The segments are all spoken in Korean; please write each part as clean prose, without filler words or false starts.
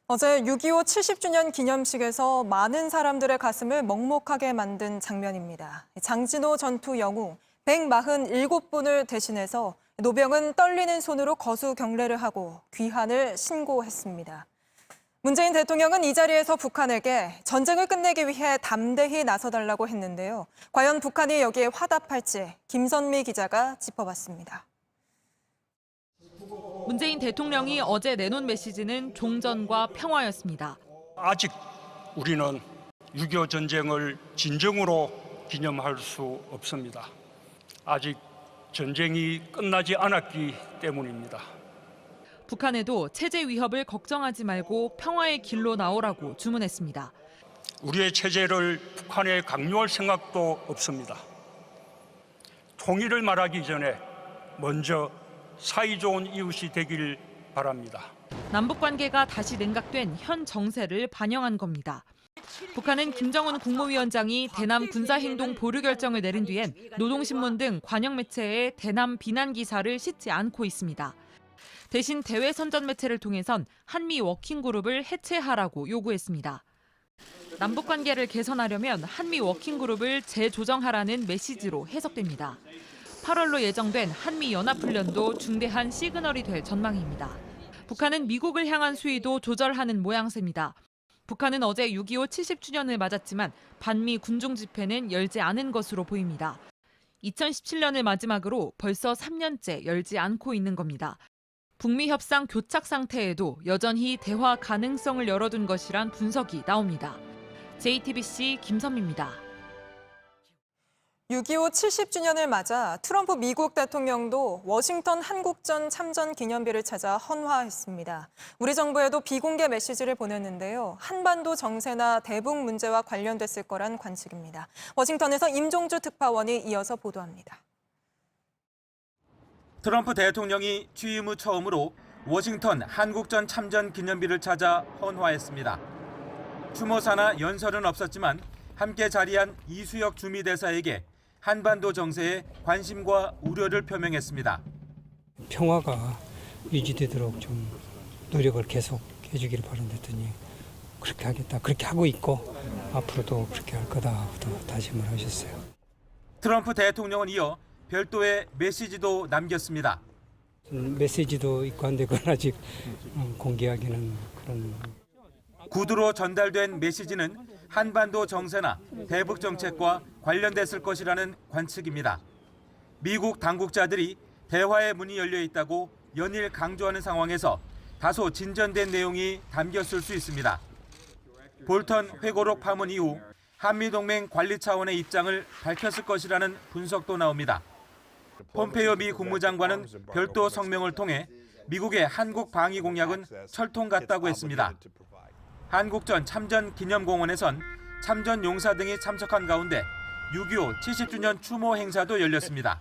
어제 6.25 70주년 기념식에서 많은 사람들의 가슴을 먹먹하게 만든 장면입니다. 장진호 전투 영웅 147분을 대신해서 노병은 떨리는 손으로 거수 경례를 하고 귀환을 신고했습니다. 문재인 대통령은 이 자리에서 북한에게 전쟁을 끝내기 위해 담대히 나서달라고 했는데요. 과연 북한이 여기에 화답할지 김선미 기자가 짚어봤습니다. 문재인 대통령이 어제 내놓은 메시지는 종전과 평화였습니다. 아직 우리는 6.25 전쟁을 진정으로 기념할 수 없습니다. 아직 전쟁이 끝나지 않았기 때문입니다. 북한에도 체제 위협을 걱정하지 말고 평화의 길로 나오라고 주문했습니다. 우리의 체제를 북한에 강요할 생각도 없습니다. 통일을 말하기 전에 먼저 사이좋은 이웃이 되길 바랍니다. 남북 관계가 다시 냉각된 현 정세를 반영한 겁니다. 북한은 김정은 국무위원장이 대남 군사행동 보류 결정을 내린 뒤엔 노동신문 등 관영 매체에 대남 비난 기사를 싣지 않고 있습니다. 대신 대외 선전 매체를 통해선 한미 워킹그룹을 해체하라고 요구했습니다. 남북 관계를 개선하려면 한미 워킹그룹을 재조정하라는 메시지로 해석됩니다. 8월로 예정된 한미연합훈련도 중대한 시그널이 될 전망입니다. 북한은 미국을 향한 수위도 조절하는 모양새입니다. 북한은 어제 6.25 70주년을 맞았지만 반미 군중 집회는 열지 않은 것으로 보입니다. 2017년을 마지막으로 벌써 3년째 열지 않고 있는 겁니다. 북미 협상 교착 상태에도 여전히 대화 가능성을 열어둔 것이란 분석이 나옵니다. JTBC 김선미입니다. 6.25 70주년을 맞아 트럼프 미국 대통령도 워싱턴 한국전 참전 기념비를 찾아 헌화했습니다. 우리 정부에도 비공개 메시지를 보냈는데요. 한반도 정세나 대북 문제와 관련됐을 거란 관측입니다. 워싱턴에서 임종주 특파원이 이어서 보도합니다. 트럼프 대통령이 취임 후 처음으로 워싱턴 한국전 참전 기념비를 찾아 헌화했습니다. 추모사나 연설은 없었지만 함께 자리한 이수혁 주미대사에게 한반도 정세에 관심과 우려를 표명했습니다. 평화가 유지되도록 좀 노력을 계속 해주기를 바란다더니 그렇게 하겠다, 그렇게 하고 있고 앞으로도 그렇게 할 거다부터 다짐을 하셨어요. 트럼프 대통령은 이어 별도의 메시지도 남겼습니다. 메시지도 있고 한데 그건 아직 공개하기는 그런. 구두로 전달된 메시지는 한반도 정세나 대북 정책과 관련됐을 것이라는 관측입니다. 미국 당국자들이 대화의 문이 열려 있다고 연일 강조하는 상황에서 다소 진전된 내용이 담겼을 수 있습니다. 볼턴 회고록 파문 이후 한미동맹 관리 차원의 입장을 밝혔을 것이라는 분석도 나옵니다. 폼페이오 미 국무장관은 별도 성명을 통해 미국의 한국 방위 공약은 철통 같다고 했습니다. 한국전 참전 기념공원에선 참전 용사 등이 참석한 가운데 6.25 70주년 추모 행사도 열렸습니다.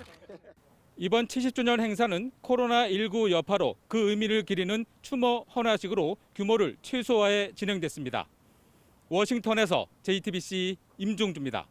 이번 70주년 행사는 코로나19 여파로 그 의미를 기리는 추모 헌화식으로 규모를 최소화해 진행됐습니다. 워싱턴에서 JTBC 임종주입니다.